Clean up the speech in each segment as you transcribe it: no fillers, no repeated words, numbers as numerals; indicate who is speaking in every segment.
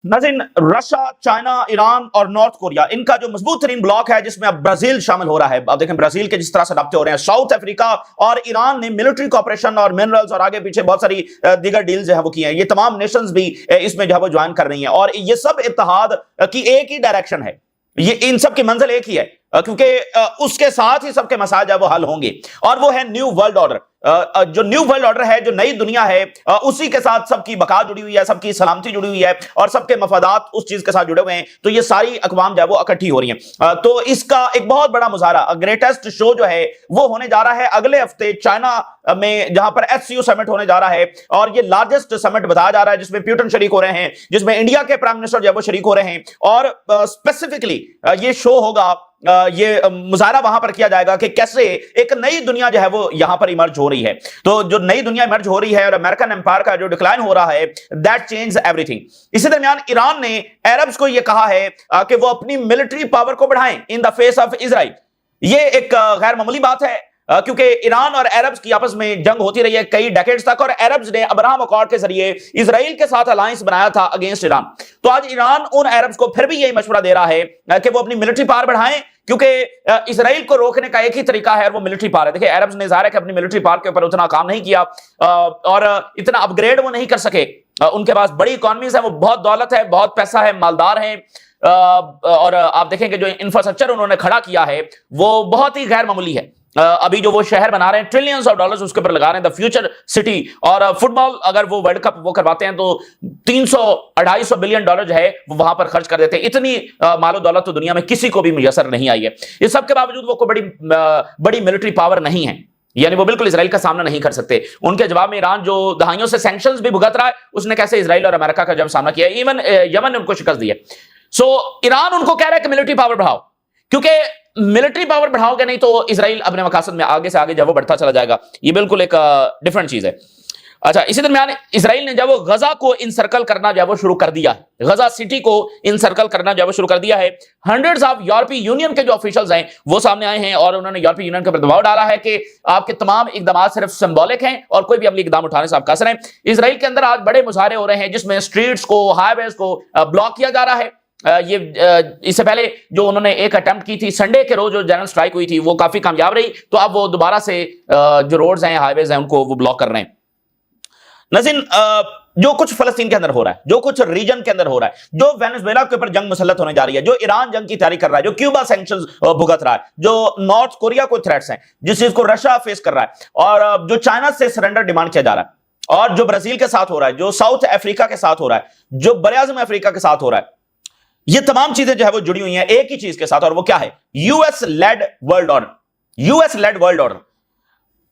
Speaker 1: नाज़रीन, Russia, China, Iran और north Korea, इनका जो मजबूत तरीन ब्लॉक है जिसमें अब ब्राजील शामिल हो रहा है। अब देखें ब्राजील के जिस तरह से रब्ते हो रहे हैं। साउथ अफ्रीका और ईरान ने मिलिट्री कॉपरेशन और मिनरल्स और आगे पीछे बहुत सारी दीगर डील्स जो है वो की हैं। ये तमाम नेशंस भी इसमें जो है वो ज्वाइन कर रही हैं और ये सब इत्तेहाद की एक ही डायरेक्शन है। ये इन सब की मंजिल एक ही है, क्योंकि उसके साथ ही सबके मसाइल जो वो हल होंगे, और वो है न्यू वर्ल्ड ऑर्डर। जो न्यू वर्ल्ड ऑर्डर है, जो नई दुनिया है, उसी के साथ सबकी बका जुड़ी हुई है, सबकी सलामती जुड़ी हुई है और सबके मफादात उस चीज के साथ जुड़े हुए हैं। तो ये सारी अकवाम जो है वो इकट्ठी हो रही हैं। तो इसका एक बहुत बड़ा मुजाहरा, ग्रेटेस्ट शो जो है वो होने जा रहा है अगले हफ्ते चाइना में, जहां पर एससीओ समिट होने जा रहा है। और ये लार्जेस्ट समिट बताया जा रहा है जिसमें प्यूटन शरीक हो रहे हैं, जिसमें इंडिया के प्राइम मिनिस्टर जो है वो शरीक हो रहे हैं। और स्पेसिफिकली ये शो होगा, ये मुजाहरा वहां पर किया जाएगा कि कैसे एक नई दुनिया जो है वो यहां पर इमर्ज हो रही है। तो जो नई दुनिया इमर्ज हो रही है और अमेरिकन एम्पायर का जो डिक्लाइन हो रहा है, दैट चेंज एवरीथिंग। इसी दरमियान ईरान ने अरब्स को यह कहा है कि वो अपनी मिलिट्री पावर को बढ़ाएं इन द फेस ऑफ इजराइल। ये एक गैर मामूली बात है, क्योंकि ईरान और अरब्स की आपस में जंग होती रही है कई डेकेड्स तक, और अरब्स ने अब्राहम अकॉर्ड के जरिए इजराइल के साथ अलायंस बनाया था अगेंस्ट ईरान। तो आज ईरान उन अरब्स को फिर भी यही मशवरा दे रहा है कि वो अपनी मिलिट्री पावर बढ़ाएं, क्योंकि इजराइल को रोकने का एक ही तरीका है और वो मिलिट्री पावर है। देखिए अरब्स ने जाहिर है कि अपनी मिलिट्री पावर के ऊपर उतना काम नहीं किया और इतना अपग्रेड वो नहीं कर सके। उनके पास बड़ी इकोनॉमीज है, वो बहुत दौलत है, बहुत पैसा है, मालदार है, और आप देखेंगे जो इंफ्रास्ट्रक्चर उन्होंने खड़ा किया है वो बहुत ही गैर मामूली है। अभी जो वो शहर बना रहे हैं, ट्रिलियंस ऑफ डॉलर्स उसके ऊपर लगा रहे हैं, द फ्यूचर सिटी। और फुटबॉल अगर वो वर्ल्ड कप वो करवाते हैं तो 300-250 बिलियन डॉलर जो है वो वहां पर खर्च कर देते हैं। इतनी मालो दौलत तो दुनिया में किसी को भी मुयसर नहीं आई है। इस सब के बावजूद वो कोई बड़ी मिलिट्री पावर नहीं है, यानी वो बिल्कुल इजराइल का सामना नहीं कर सकते। उनके जवाब में ईरान जो दहाइयों से सैंक्शंस भी भुगत रहा है, उसने कैसे इजराइल और अमेरिका का जब सामना किया, इवन यमन ने उनको शिकस्त दी है। सो ईरान उनको कह रहा है कि मिलिट्री पावर बढ़ाओ, क्योंकि मिलिट्री पावर बढ़ाओगे नहीं तो इजराइल अपने मकासद में आगे से आगे जब वो बढ़ता चला जाएगा। ये बिल्कुल एक डिफरेंट चीज है। अच्छा, इसी दरमियान इजराइल ने जब वो गजा को इनसर्कल करना जो है वो शुरू कर दिया है, गजा सिटी को इनसर्कल करना जो है वो शुरू कर दिया है। हंड्रेड्स ऑफ यूरोपीय यूनियन के जो ऑफिशियल्स हैं वो सामने आए हैं और उन्होंने यूरोपीय यूनियन के ऊपर दबाव डाला है कि आपके तमाम इकदाम सिर्फ सिंबॉलिक हैं और कोई भी अमली इकदाम उठाने से आप कसर हैं। इजराइल के अंदर आज बड़े मुजाहरे हो रहे हैं जिसमें स्ट्रीट्स को, हाईवेज को ब्लॉक किया जा रहा है। ये इससे पहले जो उन्होंने एक अटेम्प्ट की थी संडे के रोज जो जनरल स्ट्राइक हुई थी वो काफी कामयाब रही, तो अब वो दोबारा से जो रोड्स हैं, हाईवेज हैं, उनको वो ब्लॉक कर रहे हैं। नज़ीन, जो कुछ फलस्तीन के अंदर हो रहा है, जो कुछ रीजन के अंदर हो रहा है, जो वेनेजुएला के ऊपर जंग मुसल्लत होने जा रही है, जो ईरान जंग की तैयारी कर रहा है, जो क्यूबा सैंक्शंस भुगत रहा है, जो नॉर्थ कोरिया को थ्रेट्स हैं, जिस चीज को रशिया फेस कर रहा है, और जो चाइना से सरेंडर डिमांड किया जा रहा है, और जो ब्राजील के साथ हो रहा है, जो साउथ अफ्रीका के साथ हो रहा है, जो बरआज़म अफ्रीका के साथ हो रहा है, ये तमाम चीजें जो है वो जुड़ी हुई हैं एक ही चीज के साथ, और वो क्या है? US led world order. US led world order,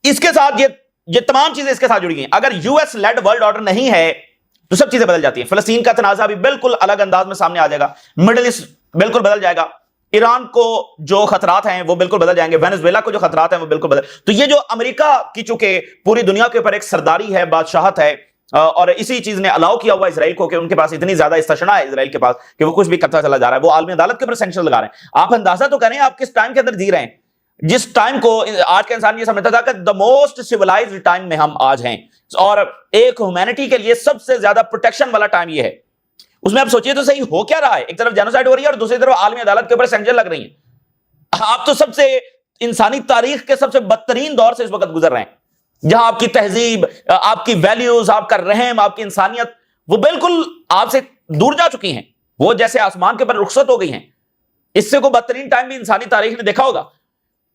Speaker 1: इसके साथ ये तमाम चीजें इसके साथ जुड़ी हैं। अगर यूएस लेड वर्ल्ड ऑर्डर नहीं है तो सब चीजें बदल जाती हैं। फलस्तीन का तनाजा भी बिल्कुल अलग अंदाज में सामने आ जाएगा, मिडिल ईस्ट बिल्कुल बदल जाएगा, ईरान को जो खतरात हैं वो बिल्कुल बदल जाएंगे, वेनेजुएला को जो खतरात हैं वो बिल्कुल बदल। तो ये जो अमेरिका की चूंकि पूरी दुनिया के ऊपर एक सरदारी है, बादशाहत है, और इसी चीज ने अलाउ किया हुआ इजराइल को कि उनके पास इतनी ज्यादा इस्तशना है इजराइल के पास कि वो कुछ भी करता चला जा रहा है। वो आलमी अदालत के ऊपर सैंक्शन लगा रहे हैं। आप अंदाजा तो करें आप किस टाइम के अंदर जी रहे हैं, जिस टाइम को आज का इंसान ये समझता था कि द मोस्ट सिविलाइज्ड टाइम में हम आज हैं, और एक ह्यूमैनिटी के लिए सबसे ज्यादा प्रोटेक्शन वाला टाइम ये है। उसमें आप सोचिए तो सही, हो क्या रहा है? एक तरफ जेनोसाइड हो रही है और दूसरी तरफ आलमी अदालत के ऊपर सैंक्शन लग रही है। आप तो सबसे इंसानी तारीख के सबसे बदतरीन दौर से इस वक्त गुजर रहे हैं, जहां आपकी तहजीब, आपकी वैल्यूज, आपका रहम, आपकी इंसानियत वो बिल्कुल आपसे दूर जा चुकी हैं। वो जैसे आसमान के ऊपर रुखसत हो गई हैं। इससे कोई बदतरीन टाइम भी इंसानी तारीख ने देखा होगा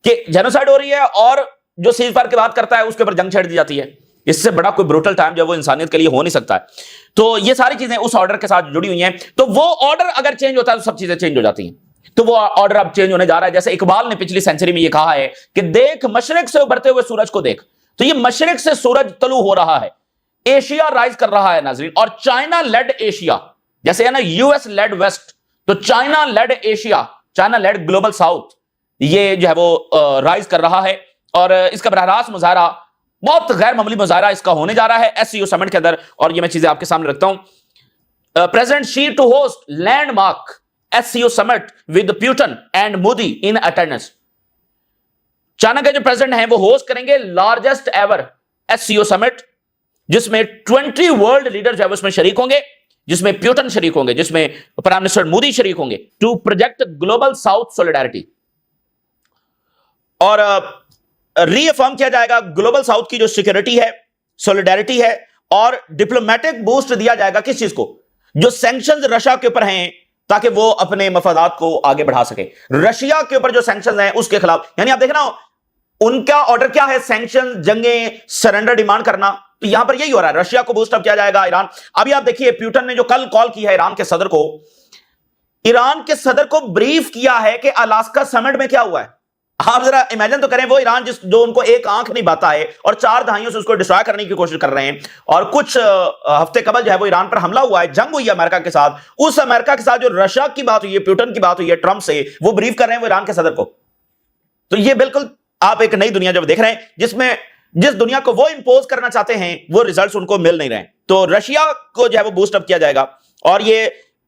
Speaker 1: कि जेनोसाइड हो रही है और जो सीज फायर की बात करता है उसके ऊपर जंग छेड़ दी जाती है। इससे बड़ा कोई ब्रूटल टाइम जो वो इंसानियत के लिए हो नहीं सकता है। तो ये सारी चीजें उस ऑर्डर के साथ जुड़ी हुई हैं। तो वो ऑर्डर अगर चेंज होता है तो सब चीजें चेंज हो जाती हैं। तो वो ऑर्डर अब चेंज होने जा रहा है। जैसे इकबाल ने पिछली सेंचुरी में ये कहा है कि देख मशरिक से उभरते हुए सूरज को देख, तो ये मशरिक से सूरज तलू हो रहा है, एशिया राइज कर रहा है नाज़रीन, और चाइना लेड एशिया, जैसे है ना यूएस लेड वेस्ट, तो China led Asia, China led Global South, ये जो है वो राइज कर रहा है। और इसका बराह रास्त मुजाहरा, बहुत गैर मामूली मुजाहरा इसका होने जा रहा है एससीओ समिट के अंदर। और ये मैं चीजें आपके सामने रखता हूं। President Xi to host landmark SCO summit with Putin and Modi in attendance. China के जो प्रेसिडेंट हैं वो होस्ट करेंगे लार्जेस्ट एवर एससीओ समिट, जिसमें 20 वर्ल्ड लीडर जो है उसमें शरीक होंगे। जिसमें प्यूटन शरीक होंगे, जिसमें प्राइम मिनिस्टर मोदी शरीक होंगे, to project global south solidarity, और रीअफर्म किया जाएगा ग्लोबल साउथ की जो सिक्योरिटी है, सॉलिडारिटी है, और डिप्लोमेटिक बूस्ट दिया जाएगा किस चीज को, जो सैंक्शंस रशिया के ऊपर हैं, ताकि वो अपने मफादात को आगे बढ़ा सके। रशिया के ऊपर जो सैंक्शंस हैं उसके खिलाफ, यानी आप देखना उनका ऑर्डर क्या है, सैंक्शन, जंगें, सरेंडर डिमांड करना। तो यहां पर यही हो रहा है, रशिया को बूस्ट अप किया जाएगा, ईरान। अभी आप देखिए प्यूटन ने जो कल कॉल की है ईरान के सदर को ब्रीफ किया है कि अलास्का समिट में क्या हुआ है। आप जरा इमेजिन तो करें, वो ईरान जो उनको एक आंख नहीं बाता है और 4 दहाइयों से उसको डिस्ट्रॉय करने की कोशिश कर रहे हैं, और कुछ हफ्ते कबल जो है वो ईरान पर हमला हुआ है, जंग हुई है अमेरिका के साथ। उस अमेरिका के साथ जो रशिया की बात हुई है, प्यूटन की बात हुई है ट्रंप से, वो ब्रीफ कर रहे हैं वो ईरान के सदर को। तो ये बिल्कुल आप एक नई दुनिया जब देख रहे हैं, जिसमें जिस दुनिया को वो इंपोज करना चाहते हैं वो रिजल्ट्स उनको मिल नहीं रहे। तो रशिया को जो है वो बूस्ट अप किया जाएगा, और ये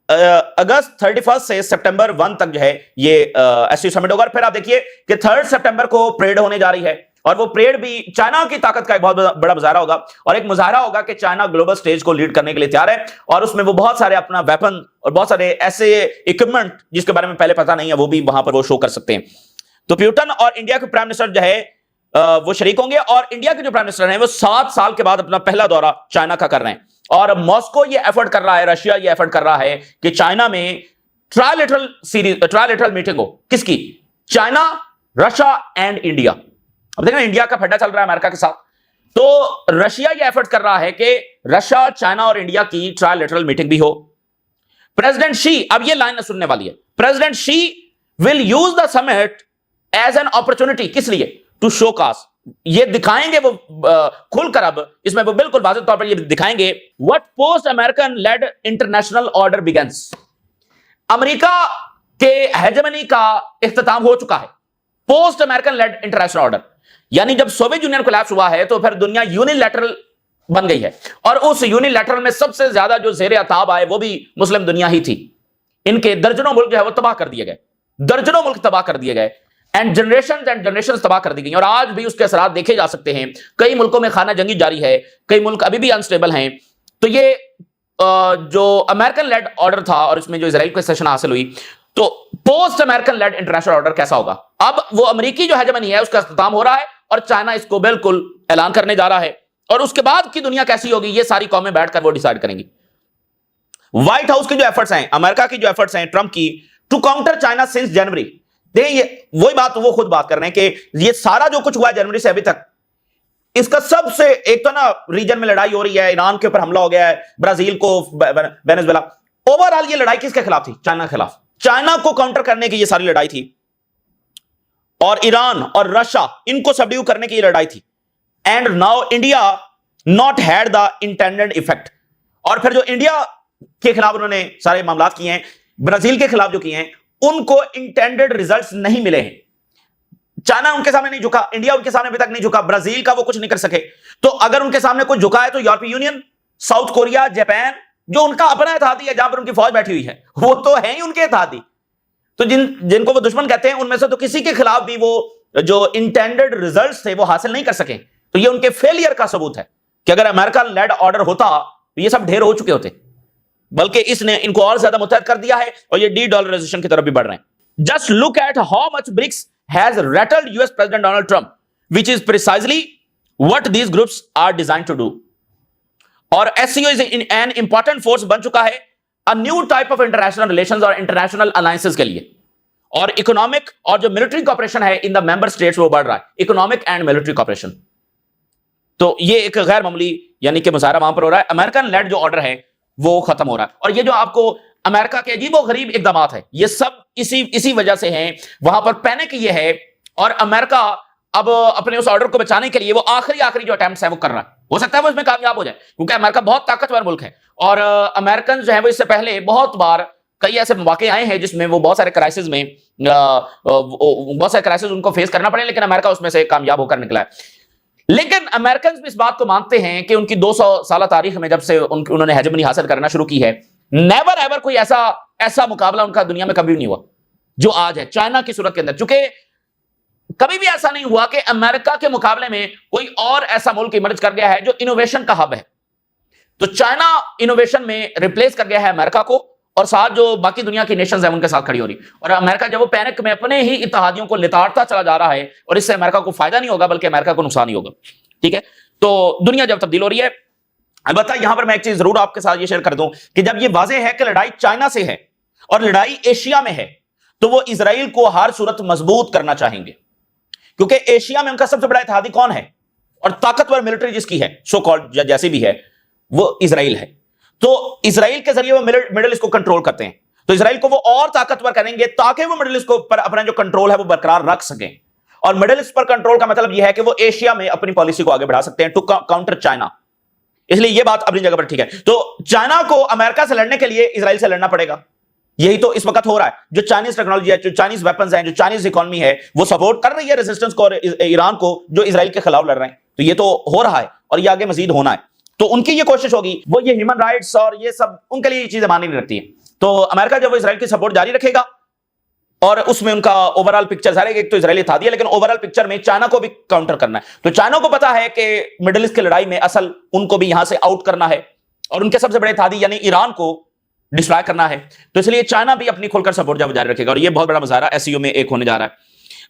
Speaker 1: अगस्त 31 से सितंबर 1 तक जो है ये एससीओ समिट होगा। फिर आप देखिए कि 3 सितंबर को परेड होने जा रही है, और वो परेड भी चाइना की ताकत का एक बहुत बड़ा मुजाहरा होगा, और एक मुजाहरा होगा कि चाइना ग्लोबल स्टेज को लीड करने के लिए तैयार है, और उसमें वो बहुत सारे अपना वेपन और बहुत सारे ऐसे इक्विपमेंट जिसके बारे में पहले पता नहीं है वो भी वहां पर वो शो कर सकते हैं। तो प्यूटन और इंडिया के प्राइम मिनिस्टर जो है वो शरीक होंगे, और इंडिया के जो प्राइम मिनिस्टर हैं वो 7 साल के बाद अपना पहला दौरा चाइना का कर रहे हैं। और मॉस्को ये एफर्ट कर रहा है, रशिया ये एफर्ट कर रहा है कि चाइना में ट्रायलेटरल मीटिंग हो। किसकी? China, Russia and India. अब देखना इंडिया का फड्डा चल रहा है अमेरिका के साथ, तो रशिया ये एफर्ट कर रहा है कि रशिया, चाइना और इंडिया की ट्रायलेटरल मीटिंग भी हो। प्रेसिडेंट शी, अब ये लाइन सुनने वाली है, president Xi will use the summit as an opportunity, किस लिए? टू शो कास्ट, ये दिखाएंगे वो खुलकर, अब इसमें वो बिल्कुल वाज़ेह तौर पर ये दिखाएंगे what post American led international order begins. America के हेजेमनी का इख्तिताम हो चुका है, post American led international order, यानी जब सोवियत यूनियन कोलैप्स हुआ है तो फिर दुनिया यूनिलैटरल बन गई है, और उस यूनिलैटरल में सबसे ज्यादा जो ज़ेरे अताब आए वो भी मुस्लिम दुनिया ही थी। इनके दर्जनों मुल्क जो है वो तबाह कर दिए गए, दर्जनों मुल्क तबाह कर दिए गए, एंड जनरेशन तबाह कर दी गई, और आज भी उसके असरात देखे जा सकते हैं। कई मुल्कों में खाना जंगी जारी है, कई मुल्क अभी भी अनस्टेबल हैं। तो ये जो अमेरिकन लेड ऑर्डर था और इसमें जो इजराइल को सेशन हासिल हुई, तो post American led international order कैसा होगा? अब वो अमेरिकी जो हेजेमनी है उसका इख्तिताम हो रहा है, और चाइना इसको बिल्कुल ऐलान करने जा रहा है, और उसके बाद की दुनिया कैसी होगी ये सारी कौमें बैठकर वो डिसाइड करेंगी। व्हाइट हाउस के जो एफर्ट्स हैं, अमेरिका की जो एफर्ट्स हैं ट्रंप की, to counter China since January, ये वही बात वो खुद बात कर रहे हैं कि ये सारा जो कुछ हुआ है जनवरी से अभी तक, इसका सबसे एक तो ना रीजन में लड़ाई हो रही है, ईरान के ऊपर हमला हो गया है, ब्राजील को, वेनेजुएला, ओवरऑल ये लड़ाई किसके खिलाफ थी? चाइना के खिलाफ। चाइना को काउंटर करने की ये सारी लड़ाई थी, और ईरान और रशिया इनको सबड्यू करने की ये लड़ाई थी। And now India not had the intended effect, और फिर जो इंडिया के खिलाफ उन्होंने सारे मामला किए हैं, ब्राजील के खिलाफ जो किए हैं, उनको इंटेंडेड रिजल्ट्स नहीं मिले हैं। चाइना उनके सामने नहीं झुका, इंडिया उनके सामने अभी तक नहीं झुका, ब्राजील का वो कुछ नहीं कर सके। तो अगर उनके सामने कुछ झुका है तो यूरोपीय यूनियन, साउथ कोरिया, जापान, जो उनका अपना इत्तेहादी है, जहां पर उनकी फौज बैठी हुई है, वो तो है ही उनके इत्तेहादी। तो जिनको वो दुश्मन कहते हैं, उनमें से तो किसी के खिलाफ भी वो जो इंटेंडेड रिजल्ट्स थे वो हासिल नहीं कर सके। तो ये उनके फेलियर का सबूत है कि अगर अमेरिका लेड ऑर्डर होता तो ये सब ढेर हो चुके होते, बल्कि इसने इनको और ज्यादा मुतहद कर दिया है, और ये डी डॉलराइजेशन की तरफ भी बढ़ रहे हैं। Just look at how much BRICS has rattled US president Donald Trump, which is precisely what these groups are designed to do. और SCO is an important force बन चुका है a new type of international relations और international alliances के लिए, और economic और जो मिलिट्री कॉपरेशन है इन द मेंबर स्टेट्स वो बढ़ रहा है, इकोनॉमिक एंड मिलिट्री कॉपरेशन। तो ये एक गैर मामूली यानी कि मुजाहरा वहां पर हो रहा है, अमेरिकन लेड जो ऑर्डर है वो खत्म हो रहा है। और ये जो आपको अमेरिका के अजीबो गरीब इकदामात है, ये सब इसी वजह से हैं। वहां पर पैनिक ये है, और अमेरिका अब अपने उस ऑर्डर को बचाने के लिए वो आखिरी जो अटेम्प्ट्स है वो कर रहा है। हो सकता है वो इसमें कामयाब हो जाए, क्योंकि अमेरिका बहुत ताकतवर मुल्क है, और अमेरिकन जो है वो इससे पहले बहुत बार कई ऐसे मौके आए हैं जिसमें वो बहुत सारे क्राइसिस उनको फेस करना पड़े, लेकिन अमेरिका उसमें से कामयाब होकर निकला है। लेकिन अमेरिकन भी इस बात को मानते हैं कि उनकी 200 साल तारीख में जब से उन्होंने हेजेमनी हासिल करना शुरू की है, नेवर एवर कोई ऐसा मुकाबला उनका दुनिया में कभी नहीं हुआ जो आज है चाइना की सूरत के अंदर। चूंकि कभी भी ऐसा नहीं हुआ कि अमेरिका के मुकाबले में कोई और ऐसा मुल्क इमर्ज कर गया है जो इनोवेशन का हब है। तो चाइना इनोवेशन में रिप्लेस कर गया है अमेरिका को, और साथ जो बाकी दुनिया की नेशंस है उनके साथ खड़ी हो रही। और अमेरिका जब वो पैनिक में अपने ही इत्तेहादियों को लिताड़ता चला जा रहा है, और इससे अमेरिका को फायदा नहीं होगा बल्कि अमेरिका को नुकसान ही होगा। ठीक है, तो दुनिया जब तब्दील हो रही है। अलबत्ता यहां पर मैं एक चीज जरूर आपके साथ ये शेयर कर दूं कि जब ये वाज़ेह है कि लड़ाई चाइना से है और लड़ाई एशिया में है, तो वो इजराइल को हर सूरत मजबूत करना चाहेंगे, क्योंकि एशिया में उनका सबसे बड़ा इत्तेहादी कौन है और ताकतवर मिलिट्री जिसकी है, सो कॉल्ड जैसे भी है, वो इजराइल है। तो इजराइल के जरिए वो मिडिल ईस्ट को कंट्रोल करते हैं, तो इजराइल को वो और ताकतवर करेंगे ताकि वो मिडिल ईस्ट को पर अपना जो कंट्रोल है वो बरकरार रख सकें। और मिडिल ईस्ट पर कंट्रोल का मतलब यह है कि वो एशिया में अपनी पॉलिसी को आगे बढ़ा सकते हैं टू काउंटर चाइना। इसलिए यह बात अपनी जगह पर ठीक है। तो चाइना को अमेरिका से लड़ने के लिए इजराइल से लड़ना पड़ेगा। यही तो इस वक्त हो रहा है। जो चाइनीज टेक्नोलॉजी है, जो चाइनीज वेपन्स हैं, जो चाइनीज इकोनॉमी है, वो सपोर्ट कर रही है रेजिस्टेंस को और ईरान को जो इजराइल के खिलाफ लड़ रहे हैं। तो ये तो हो रहा है और ये आगे मजीद होना है। तो उनकी ये कोशिश होगी, वो ये ह्यूमन राइट्स और ये सब उनके लिए ये चीजें मानी नहीं रखती है। तो अमेरिका जब वो इजराइल की सपोर्ट जारी रखेगा और उसमें उनका ओवरऑल पिक्चर जारी, एक तो इजराइली था दिया, लेकिन ओवरऑल पिक्चर में चाइना को भी काउंटर करना है। तो चाइना को पता है कि मिडिल ईस्ट की लड़ाई में असल उनको भी यहां से आउट करना है और उनके सबसे बड़े थादी यानी ईरान को डिस्ट्रॉय करना है। तो इसलिए चाइना भी अपनी खुलकर सपोर्ट जब जारी रखेगा और ये बहुत बड़ा मुजाहरा एससीओ में एक होने जा रहा है।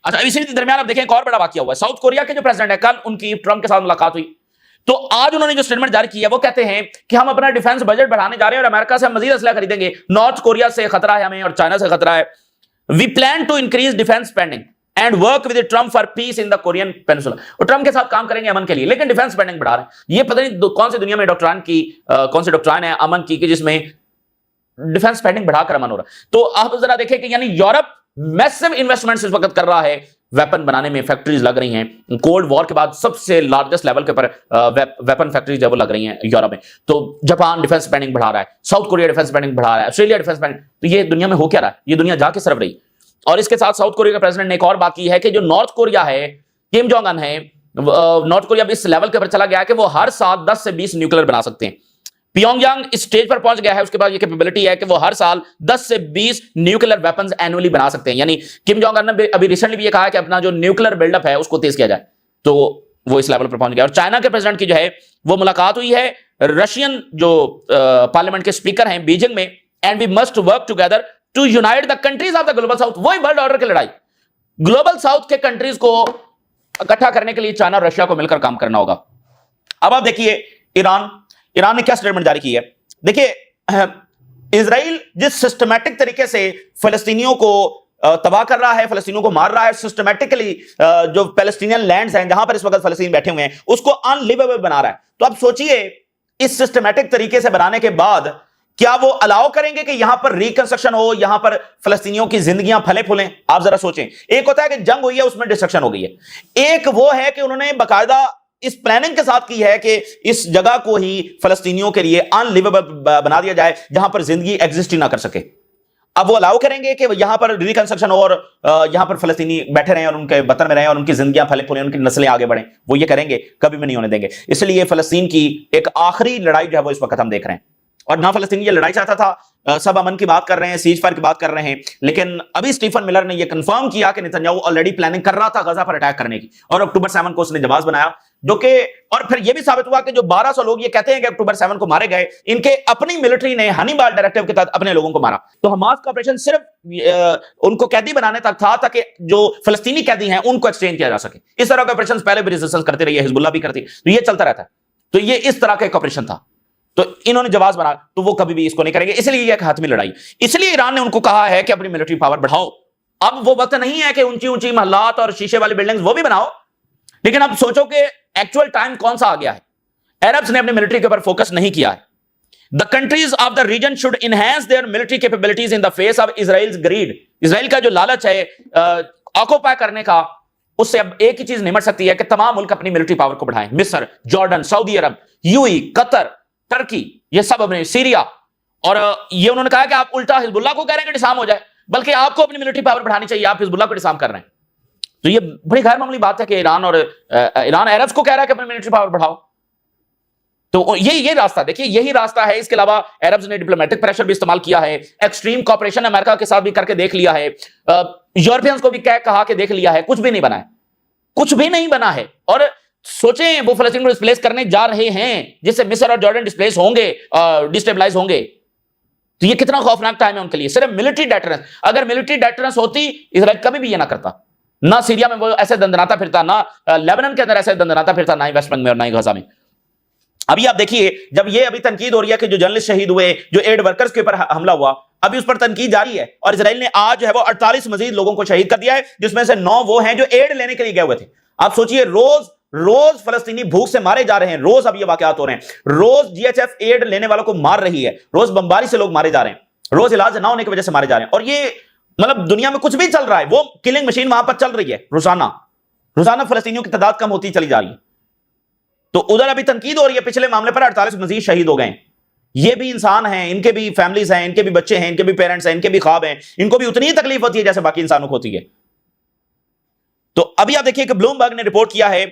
Speaker 1: अच्छा, इसी दरमियान आप देखें एक और बड़ा वाकया हुआ है। साउथ कोरिया के जो प्रेसिडेंट है, कल उनकी ट्रंप के साथ मुलाकात हुई, तो आज उन्होंने जो स्टेटमेंट जारी किया वो कहते हैं कि हम अपना डिफेंस बजट बढ़ाने जा रहे हैं और अमेरिका से हम मजीद असला खरीदेंगे। नॉर्थ कोरिया से खतरा है हमें और चाइना से खतरा है। We plan to increase defence spending and work with Trump for peace in the Korean peninsula. और ट्रंप के साथ काम करेंगे अमन के लिए, लेकिन डिफेंस स्पेंडिंग बढ़ा रहे हैं। ये पता नहीं कौन सी दुनिया में डॉक्ट्राइन की कौन सी डॉक्ट्राइन है अमन की कि जिसमें डिफेंस स्पेंडिंग बढ़ाकर अमन हो रहा है। तो आप जरा देखें कि यानी यूरोप मैसिव इन्वेस्टमेंट्स इस वक्त कर रहा है वेपन बनाने में, फैक्ट्रीज लग रही हैं। कोल्ड वॉर के बाद सबसे लार्जेस्ट लेवल के ऊपर वेपन फैक्ट्रीज वो लग रही हैं यूरोप में। तो जापान डिफेंस स्पेंडिंग बढ़ा रहा है, साउथ कोरिया डिफेंस स्पेंडिंग बढ़ा रहा है, ऑस्ट्रेलिया डिफेंस स्पेंडिंग। तो ये दुनिया में हो क्या रहा है? ये दुनिया जा किस तरफ रही? और इसके साथ साउथ कोरिया के प्रेसिडेंट ने एक और बात की है कि जो नॉर्थ कोरिया है, किम जोंग अन है, नॉर्थ कोरिया अब इस लेवल के ऊपर चला गया है कि वो हर साल 10 से 20 न्यूक्लियर बना सकते हैं। पियोंगयांग इस स्टेज पर पहुंच गया है, उसके बाद ये कैपेबिलिटी है कि वो हर साल 10 से 20 न्यूक्लियर वेपन्स एनुअली बना सकते हैं। यानी किम जोंग अन ने अभी रिसेंटली भी ये कहा है कि अपना जो न्यूक्लियर बिल्डअप है उसको तेज किया जाए। तो वो इस लेवल पर पहुंच गया। और चाइना के प्रेसिडेंट की जो है वो मुलाकात हुई है रशियन जो पार्लियामेंट के स्पीकर हैं बीजिंग में। And we must work together to unite the countries of the global south. वही वर्ल्ड ऑर्डर की लड़ाई, ग्लोबल साउथ के कंट्रीज को इकट्ठा करने के लिए चाइना और रशिया को मिलकर काम करना होगा। अब आप देखिए ईरान ने क्या स्टेटमेंट जारी की है। देखिए इजराइल जिस सिस्टमैटिक तरीके से फलस्तीनियों को तबाह कर रहा है, फलस्तीनियों को मार रहा है, सिस्टमैटिकली जो पैलेस्टीनियन लैंड्स हैं जहां पर इस वक्त फलस्तीन बैठे हुए हैं उसको अनलिवेबल बना रहा है। तो अब सोचिए इस सिस्टमैटिक तरीके से बनाने के बाद क्या वो अलाउ करेंगे कि यहां पर रिकंस्ट्रक्शन हो, यहां पर फलस्तीनियों की जिंदगियां फले फूलें? आप जरा सोचें, एक होता है कि जंग हुई है उसमें डिस्ट्रक्शन हो गई है, एक वो है कि उन्होंने बाकायदा इस प्लानिंग के साथ की है कि इस जगह को ही फलस्तीनियों के लिए अनलिवेबल बना दिया जाए जहां पर जिंदगी एग्जिस्ट ही ना कर सके। अब वो अलाउ करेंगे कि यहां पर रिकंस्ट्रक्शन हो और यहां पर फलस्तीनी बैठे रहें और उनके वतन में रहें और उनकी जिंदगियां फले फूलें, उनकी नस्लें आगे बढ़ें? वो ये करेंगे? कभी भी नहीं होने देंगे। इसलिए फलस्तीन की एक आखिरी लड़ाई जो है वो इस वक्त हम देख रहे हैं। और ना फलस्तीन ये लड़ाई चाहता था, सब अमन की बात कर रहे हैं, सीज फायर की बात कर रहे हैं, लेकिन अभी स्टीफन मिलर ने यह कंफर्म किया कि नेतन्याहू ऑलरेडी प्लानिंग कर रहा था गजा पर अटैक करने की और अक्टूबर 7 को उसने जवाब बनाया, जो कि और फिर यह भी साबित हुआ कि जो 1200 लोग ये कहते हैं कि अक्टूबर 7 को मारे गए, इनके अपनी मिलिट्री ने हनीबाल डायरेक्टिव के तहत अपने लोगों को मारा। तो हमास का ऑपरेशन सिर्फ उनको कैदी बनाने तक था ताकि जो फलस्तीनी कैदी हैं उनको एक्सचेंज किया जा सके। इस तरह के ऑपरेशन पहले भी रेजिस्टेंस करती रही है, हिजबुल्लाह भी करती, तो ये चलता रहता है। तो ये इस तरह का एक ऑपरेशन था, तो इन्होंने जवाब बना, तो वो कभी भी इसको नहीं करेंगे। इसलिए यह एक हाथमी लड़ाई, इसलिए ईरान ने उनको कहा है कि अपनी मिलिट्री पावर बढ़ाओ। अब वो वक्त नहीं है कि ऊंची ऊंची महलात और शीशे वाली बिल्डिंग्स वो भी बनाओ, लेकिन अब सोचो कि एक्चुअल टाइम कौन सा आ गया है। अरब्स ने अपनी मिलिट्री के ऊपर फोकस नहीं किया है। The countries of the region should enhance their military capabilities in the face of Israel's greed. Israel का जो लालच है ऑक्यूपाई करने का, उससे अब एक ही चीज निमट सकती है कि तमाम मुल्क अपनी मिलिट्री पावर को बढ़ाएं। मिस्र, जॉर्डन, सऊदी अरब, यूएई, कतर, टर्की, ये सब अपने, सीरिया। और ये उन्होंने कहा कि आप उल्टा हिजबुल्लाह को कह रहे हैं कि डिसाम हो जाए, बल्कि आपको अपनी मिलिट्री पावर बढ़ानी चाहिए, आप हिजबुल्लाह को डिसाम कर रहे हैं। तो ये बड़ी गैर मामूली बात है कि ईरान अरब्स को कह रहा है कि अपनी मिलिट्री पावर बढ़ाओ। तो ये रास्ता देखिए, यही रास्ता है। इसके अलावा अरब्स ने डिप्लोमेटिक प्रेशर भी इस्तेमाल किया है, एक्सट्रीम कॉपरेशन अमेरिका के साथ भी करके देख लिया है, यूरोपियंस को भी कहा कि देख लिया है, कुछ भी नहीं बना है, कुछ भी नहीं बना है। और सोचें वो फलस्तीन को डिस्प्लेस करने जा रहे हैं, जिससे मिस्र और जॉर्डन डिस्प्लेस होंगे, डिस्टेबलाइज होंगे। तो ये कितना खौफनाक टाइम है उनके लिए। सिर्फ मिलिट्री डेटरेंस, अगर मिलिट्री डेटरेंस होती, इजराइल कभी भी ये ना करता। ना सीरिया में वो ऐसे दंदनाता फिरता, ना लेबनान के अंदर ऐसे दंदनाता फिरता, ना ही वेस्ट बैंक में और ना ही गजा में। अभी आप देखिए, जब ये अभी तनकीद हो रही है कि जो जर्नलिस्ट शहीद हुए, जो एड वर्कर्स के ऊपर हमला हुआ, अभी उस पर तनकीद जारी है। और इजराइल ने आज जो है वो 48 मजीद लोगों को शहीद कर दिया है, जिसमें से 9 वो हैं जो एड लेने के लिए गए हुए थे। आप सोचिए, रोज फलस्तीनी भूख से मारे जा रहे हैं, रोज अब ये वाकयात हो रहे हैं, रोज जीएचएफ एड लेने वालों को मार रही है, रोज बमबारी से लोग मारे जा रहे हैं, रोज इलाज ना होने की वजह से मारे जा रहे हैं। और ये मतलब दुनिया में कुछ भी चल रहा है, वो किलिंग मशीन वहां पर चल रही है। रोजाना फलस्तीनियों की तादाद कम होती चली जा रही है। तो उधर अभी तनकीद हो रही है, पिछले मामले पर 48 मजीद शहीद हो गए। ये भी इंसान हैं, इनके भी फैमिलीज हैं, इनके भी बच्चे हैं, इनके भी पेरेंट्स हैं, इनके भी ख्वाब हैं, इनको भी उतनी ही तकलीफ होती है जैसे बाकी इंसानों को होती है। तो अभी आप देखिए कि ब्लूमबर्ग ने रिपोर्ट किया है,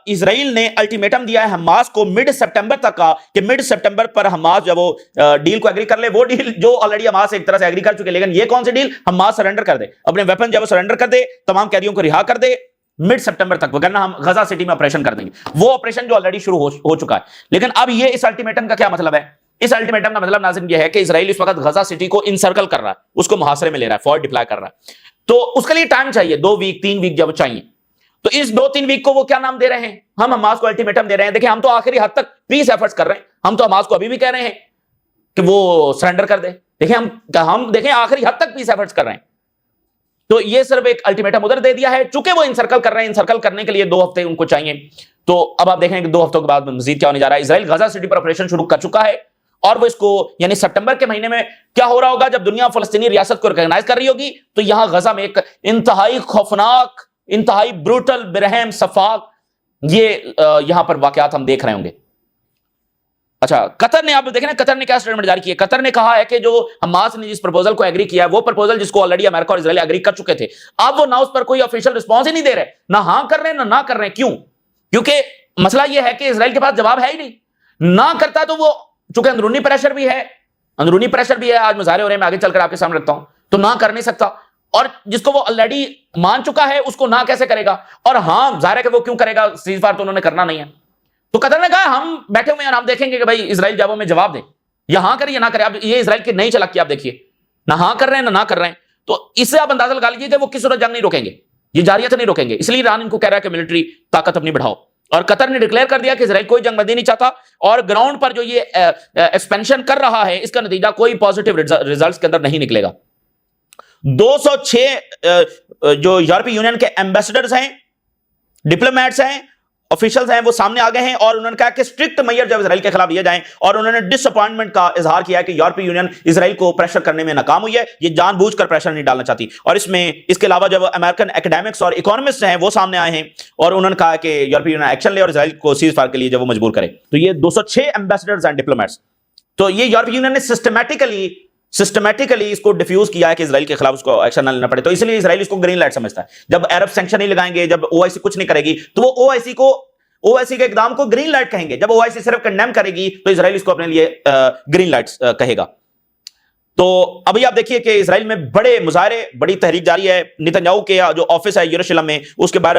Speaker 1: इजराइल ने अल्टीमेटम दिया है हमास को मिड सितंबर तक का, कि मिड सितंबर पर हमास जब वो डील को एग्री कर ले, वो डील जो ऑलरेडी हमास एक तरह से एग्री कर चुके, लेकिन ये कौन सी डील, हमास सरेंडर कर दे अपने वेपन, जब सरेंडर कर दे, तमाम कैदियों को रिहा कर दे, मिड सितंबर तक, वरना हम गजा सिटी में ऑपरेशन कर देंगे। वो ऑपरेशन जो ऑलरेडी शुरू हो चुका है। लेकिन अब ये इस अल्टीमेटम का क्या मतलब है? इस अल्टीमेटम का मतलब नाज़रीन ये है कि इजराइल इस वक्त गजा सिटी को इनसर्कल कर रहा है, उसको मुहासरे में ले रहा है, फोर्स डिप्लॉय कर रहा है। तो उसके लिए टाइम चाहिए, 2 वीक 3 वीक जब चाहिए। तो इस 2-3 वीक को वो क्या नाम दे रहे हैं, हम हमास को अल्टीमेटम दे रहे हैं। देखिए, हम तो आखिरी हद तक पीस एफर्ट्स कर रहे हैं, हम तो हमास को अभी भी कह रहे हैं कि वो सरेंडर कर दे। देखिए, हम देखें आखिरी हद तक पीस एफर्ट्स कर रहे हैं। तो ये सिर्फ एक अल्टीमेटम उधर दे दिया है, चूंकि वो इनसर्कल कर रहे हैं, इनसर्कल करने के लिए 2 हफ्ते उनको चाहिए। तो अब आप देखें कि 2 हफ्तों के बाद मजीद क्या होने जा रहा है। इजराइल गजा सिटी पर ऑपरेशन शुरू कर चुका है, और वो इसको यानी सितंबर के महीने में क्या हो रहा होगा, जब दुनिया फलस्तीनी रियासत को रिकॉग्नाइज कर रही होगी, तो यहां गजा में एक इंतहाई खौफनाक, इंतहाई ब्रूटल, बेरहम, सफाक ये यहां पर वाकयात हम देख रहे होंगे। अच्छा, कतर ने, आप देखें ना, कतर ने क्या स्टेटमेंट जारी किया। कतर ने कहा है कि जो हमास ने जिस प्रपोजल को एग्री किया है, वो प्रपोजल जिसको ऑलरेडी अमेरिका और इजराइल एग्री कर चुके थे, अब वो ना उस पर कोई ऑफिशियल रिस्पांस ही नहीं दे रहे, ना हां कर रहे हैं ना कर रहे हैं। क्यों? क्योंकि मसला यह है कि इजराइल के पास जवाब है ही नहीं। ना करता तो वो, चूंकि अंदरूनी प्रेशर भी है, आज मुजाहरे हो रहे हैं, मैं आगे चलकर आपके सामने रखता हूं, तो ना कर नहीं सकता। और जिसको वो ऑलरेडी मान चुका है उसको ना कैसे करेगा? और हां, जाहिर है कि वो क्यों करेगा, सीज फायर तो उन्होंने करना नहीं है। तो कतर ने कहा हम बैठे हुए हैं, हम देखेंगे कि भाई इजराइल जब हमें जवाब दे, या हां करे या ना करे। अब ये इजराइल की नई चालाकी आप देखिए, ना हां कर रहे हैं ना कर रहे हैं। तो इससे आप अंदाजा लगा लीजिए कि वो किस सूरत जंग नहीं रोकेंगे, ये जारियत नहीं रोकेंगे। इसलिए ईरान इनको कह रहा है कि मिलिट्री ताकत अपनी बढ़ाओ। और कतर ने डिक्लेयर कर दिया कि इजराइल कोई जंगबंदी नहीं चाहता, और ग्राउंड पर जो ये एक्सपेंशन कर रहा है, इसका नतीजा कोई पॉजिटिव रिजल्ट्स के अंदर नहीं निकलेगा। 206 जो यूरोपीय यूनियन के एम्बेसडर्स हैं, डिप्लोमेट्स हैं, ऑफिशियल्स हैं, वो सामने आ गए हैं, और उन्होंने कहा कि स्ट्रिक्ट मेजर जब इजराइल के खिलाफ लिए जाएं। और उन्होंने डिसअपॉइंटमेंट का इजहार किया कि यूरोपीय यूनियन इजराइल को प्रेशर करने में नाकाम हुई है, ये जानबूझकर प्रेशर नहीं डालना चाहती। और इसमें इसके अलावा जब अमेरिकन एकेडमिक्स और इकोनॉमिस्ट हैं वो सामने आए हैं, और उन्होंने कहा कि यूरोपीय यूनियन एक्शन ले और इजराइल को सीज फायर के लिए जब वो मजबूर करे। तो ये 206 एम्बेसडर्स एंड डिप्लोमेट्स, तो ये यूरोपीय यूनियन ने सिस्टमैटिकली इसको डिफ्यूज किया है कि इजराइल के खिलाफ उसको एक्शन ना लेना पड़े। तो इसलिए इजराइल इसको ग्रीन लाइट समझता है। जब अरब सैंक्शन नहीं लगाएंगे, जब ओआईसी कुछ नहीं करेगी, तो वो ओआईसी के इकदाम को ग्रीन लाइट कहेंगे। जब ओआईसी सिर्फ कंडेम करेगी, तो इजराइल इसको अपने लिए ग्रीन लाइट कहेगा। तो अभी आप देखिए कि इजराइल में बड़े मुजाहरे, बड़ी तहरीक जारी है। नेतन्याहू के जो ऑफिस है यरूशलेम में, उसके बाहर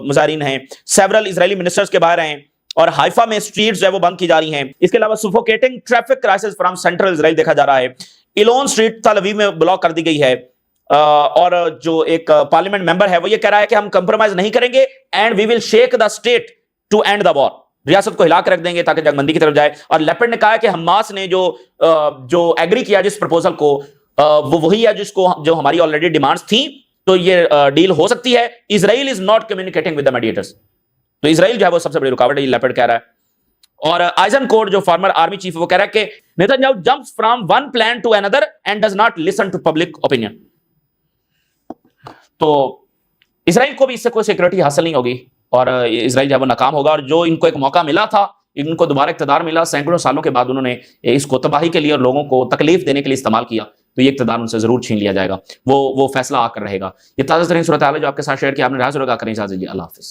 Speaker 1: मुजाहरीन हैं, सेवरल इजरायली मिनिस्टर्स के बाहर हैं, और हाइफा में स्ट्रीट्स जो है वो बंद की जा रही हैं। इसके अलावा suffocating traffic crisis from central Israel देखा जा रहा है। इलोन स्ट्रीट तल अवीव में ब्लॉक कर दी गई है, और जो एक पार्लियामेंट मेंबर है वो ये कह रहा है कि हम कंप्रोमाइज नहीं करेंगे, and we will shake the state to end the war, रियासत को हिला कर रख देंगे ताकि जंगबंदी की तरफ जाए। और लेपर्ड ने कहा है कि हमास ने जो एग्री किया जिस प्रपोजल को, वो वही है जो हमारी ऑलरेडी डिमांड्स थी, तो ये डील हो सकती है। Israel is not communicating with the mediators, तो इजराइल जो है वो सबसे बड़ी रुकावट है, ये लेपर्ड कह रहा है। और आइजनकोट जो फॉर्मर आर्मी चीफ है वो कह रहा है कि Netanyahu jumps from one plan to another and does not listen to public opinion. तो इजराइल को भी इससे कोई सिक्योरिटी हासिल नहीं होगी, और इजराइल जब नाकाम होगा। और जो इनको एक मौका मिला था, इनको दोबारा इक़्तिदार मिला, सैकड़ों सालों के बाद उन्होंने इसको तबाही के लिए और लोगों को तकलीफ देने के लिए इस्तेमाल किया, तो ये इक़्तिदार उनसे जरूर छीन लिया जाएगा। वो फैसला आकर रहेगा। ये ताज़ा तरीन सूरत हाल है जो आपके साथ शेयर किया, आपने राज करें। इजाज़त दीजिए, अल्लाह हाफ़िज़।